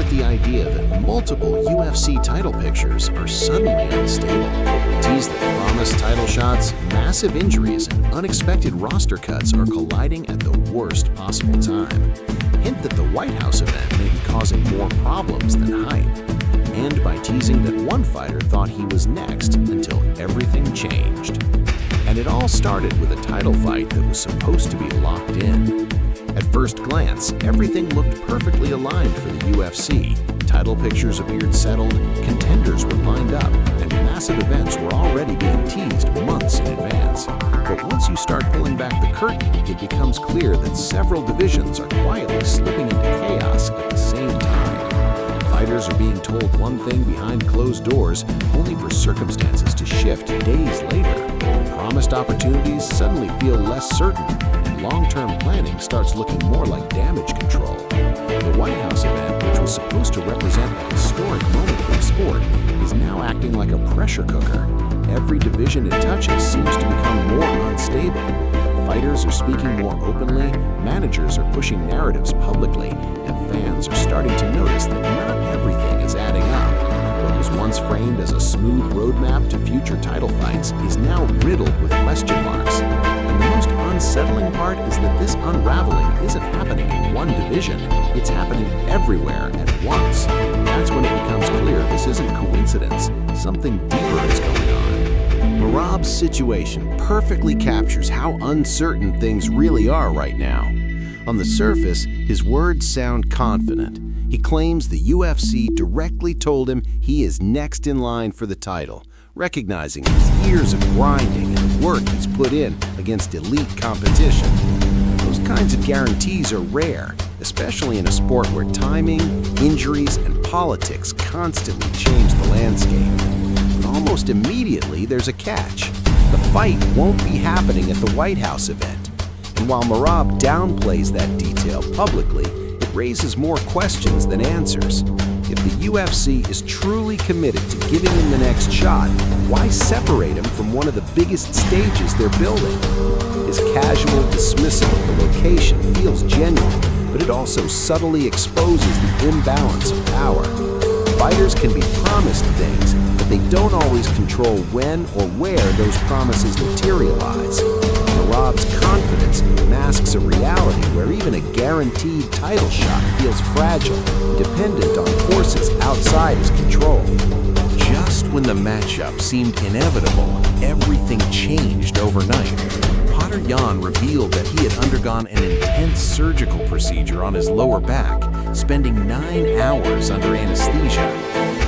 with the idea that multiple UFC title pictures are suddenly unstable. Tease that promised title shots, massive injuries, and unexpected roster cuts are colliding at the worst possible time. Hint that the White House event may be causing more problems than hype. And by teasing that one fighter thought he was next until everything changed. And it all started with a title fight that was supposed to be locked in. At first glance, everything looked perfectly aligned for the UFC. Title pictures appeared settled, contenders were lined up, and massive events were already being teased months in advance. But once you start pulling back the curtain, it becomes clear that several divisions are quietly slipping into chaos at the same time. Fighters are being told one thing behind closed doors, only for circumstances to shift days later. Promised opportunities suddenly feel less certain, and long-term planning starts looking more like damage control. The White House event, which was supposed to represent a historic moment for the sport, is now acting like a pressure cooker. Every division it touches seems to become more unstable. Fighters are speaking more openly, managers are pushing narratives publicly, and fans are starting to notice that not everything is adding up. What was once framed as a smooth roadmap to future title fights is now riddled with question marks. And the most unsettling part is that this unraveling isn't happening in one division, it's happening everywhere at once. That's when it becomes clear this isn't coincidence, something deeper is going on. Merab's situation perfectly captures how uncertain things really are right now. On the surface, his words sound confident. He claims the UFC directly told him he is next in line for the title, recognizing his years of grinding and the work he's put in against elite competition. Those kinds of guarantees are rare, especially in a sport where timing, injuries, and politics constantly change the landscape. But almost immediately, there's a catch. The fight won't be happening at the White House event. And while Merab downplays that detail publicly, it raises more questions than answers. If the UFC is truly committed to giving him the next shot, why separate him from one of the biggest stages they're building? His casual dismissal of the location feels genuine, but it also subtly exposes the imbalance of power. Fighters can be promised things, but they don't always control when or where those promises materialize. Merab's confidence masks a reality where even a guaranteed title shot feels fragile, dependent on forces outside his control. Just when the matchup seemed inevitable, everything changed overnight. Petr Yan revealed that he had undergone an intense surgical procedure on his lower back, spending 9 hours under anesthesia.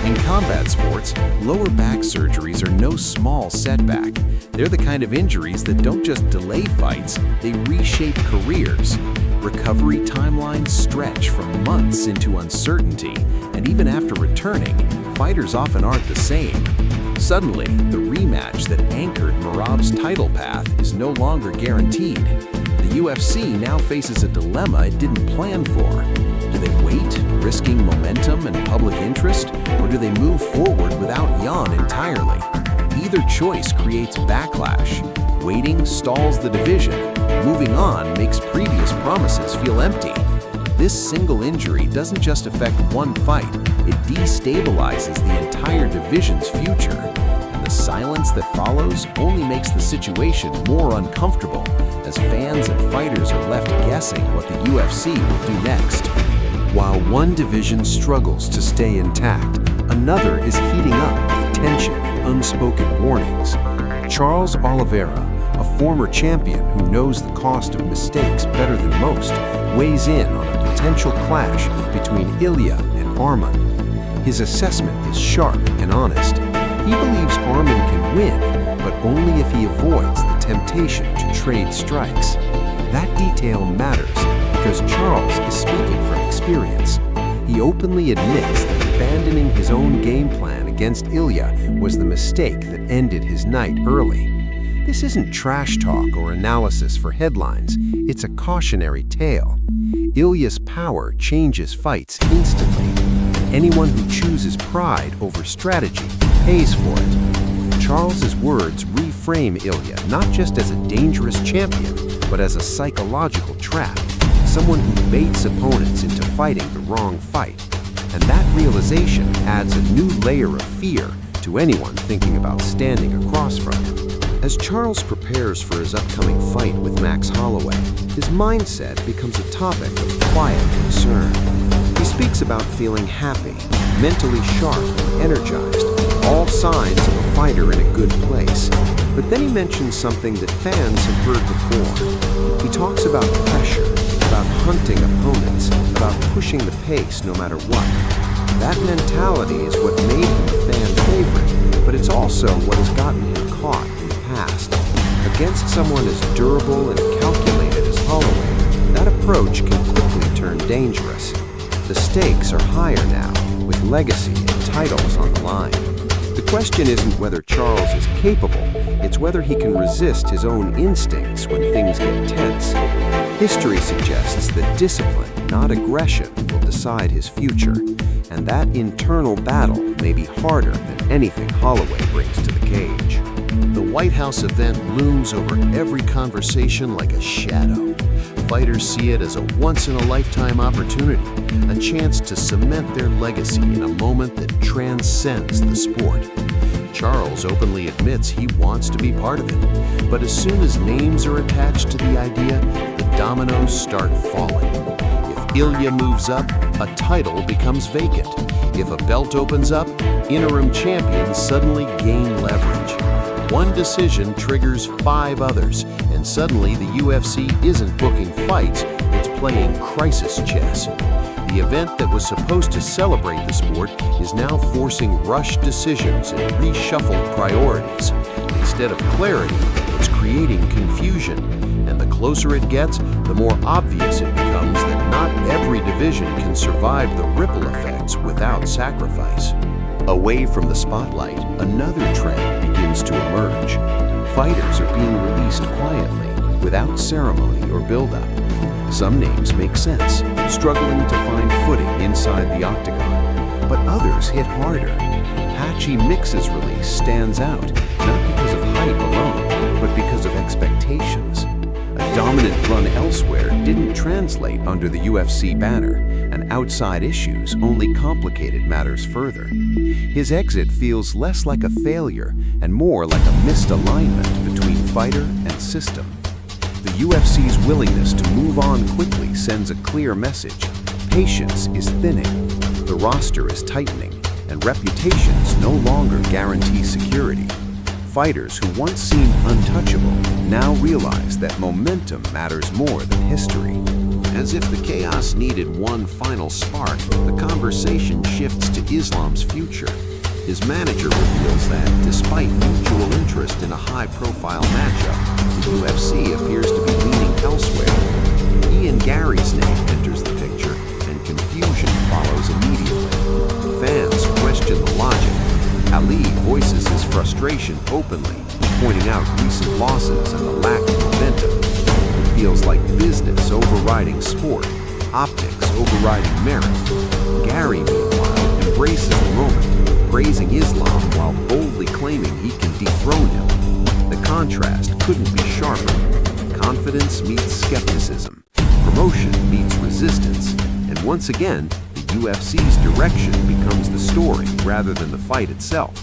In combat sports, lower back surgeries are no small setback. They're the kind of injuries that don't just delay fights, they reshape careers. Recovery timelines stretch from months into uncertainty, and even after returning, fighters often aren't the same. Suddenly, the rematch that anchored Merab's title path is no longer guaranteed. The UFC now faces a dilemma it didn't plan for. Do they wait, risking momentum and public interest, or do they move forward without Yan entirely? Either choice creates backlash. Waiting stalls the division. Moving on makes previous promises feel empty. This single injury doesn't just affect one fight, it destabilizes the entire division's future. And the silence that follows only makes the situation more uncomfortable, as fans and fighters are left guessing what the UFC will do next. While one division struggles to stay intact, another is heating up with tension and unspoken warnings. Charles Oliveira, a former champion who knows the cost of mistakes better than most, weighs in on a potential clash between Ilia and Arman. His assessment is sharp and honest. He believes Arman can win, but only if he avoids the temptation to trade strikes. That detail matters because Charles is speaking from experience. He openly admits that abandoning his own game plan against Ilia was the mistake that ended his night early. This isn't trash talk or analysis for headlines, it's a cautionary tale. Ilia's power changes fights instantly. Anyone who chooses pride over strategy pays for it. Charles's words reframe Ilia not just as a dangerous champion, but as a psychological trap, someone who baits opponents into fighting the wrong fight. And that realization adds a new layer of fear to anyone thinking about standing across from him. As Charles prepares for his upcoming fight with Max Holloway, his mindset becomes a topic of quiet concern. He speaks about feeling happy, mentally sharp and energized, all signs of a fighter in a good place. But then he mentions something that fans have heard before. He talks about pressure, about hunting opponents, about pushing the pace no matter what. That mentality is what made him a fan favorite, but it's also what has gotten him caught in the past. Against someone as durable and calculated as Holloway, that approach can quickly turn dangerous. The stakes are higher now, with legacy and titles on the line. The question isn't whether Charles is capable, it's whether he can resist his own instincts when things get tense. History suggests that discipline, not aggression, will decide his future, and that internal battle may be harder than anything Holloway brings to the cage. The White House event looms over every conversation like a shadow. Fighters see it as a once-in-a-lifetime opportunity, a chance to cement their legacy in a moment that transcends the sport. Charles openly admits he wants to be part of it, but as soon as names are attached to the idea, the dominoes start falling. If Ilia moves up, a title becomes vacant. If a belt opens up, interim champions suddenly gain leverage. One decision triggers 5 others, and suddenly the UFC isn't booking fights, it's playing crisis chess. The event that was supposed to celebrate the sport is now forcing rushed decisions and reshuffled priorities. Instead of clarity, it's creating confusion. And the closer it gets, the more obvious it becomes that not every division can survive the ripple effects without sacrifice. Away from the spotlight, another trend begins to emerge. Fighters are being released quietly, without ceremony or build-up. Some names make sense, struggling to find footing inside the Octagon, but others hit harder. Patchy Mix's release stands out, not because of hype alone, but because of expectations. A dominant run elsewhere didn't translate under the UFC banner, and outside issues only complicated matters further. His exit feels less like a failure and more like a missed alignment between fighter and system. The UFC's willingness to move on quickly sends a clear message. Patience is thinning, the roster is tightening, and reputations no longer guarantee security. Fighters who once seemed untouchable now realize that momentum matters more than history. As if the chaos needed one final spark, the conversation shifts to Islam's future. His manager reveals that, despite mutual interest in a high-profile matchup, the UFC appears to be leaning elsewhere. Ian Gary's name enters the picture, and confusion follows immediately. Fans question the logic. Ali voices his frustration openly, pointing out recent losses and the lack of momentum. It feels like business overriding sport, optics overriding merit. Gary, meanwhile, embraces the moment, praising Islam while boldly claiming he can dethrone him. The contrast couldn't be sharper. Confidence meets skepticism. Promotion meets resistance. And once again, the UFC's direction becomes the story rather than the fight itself.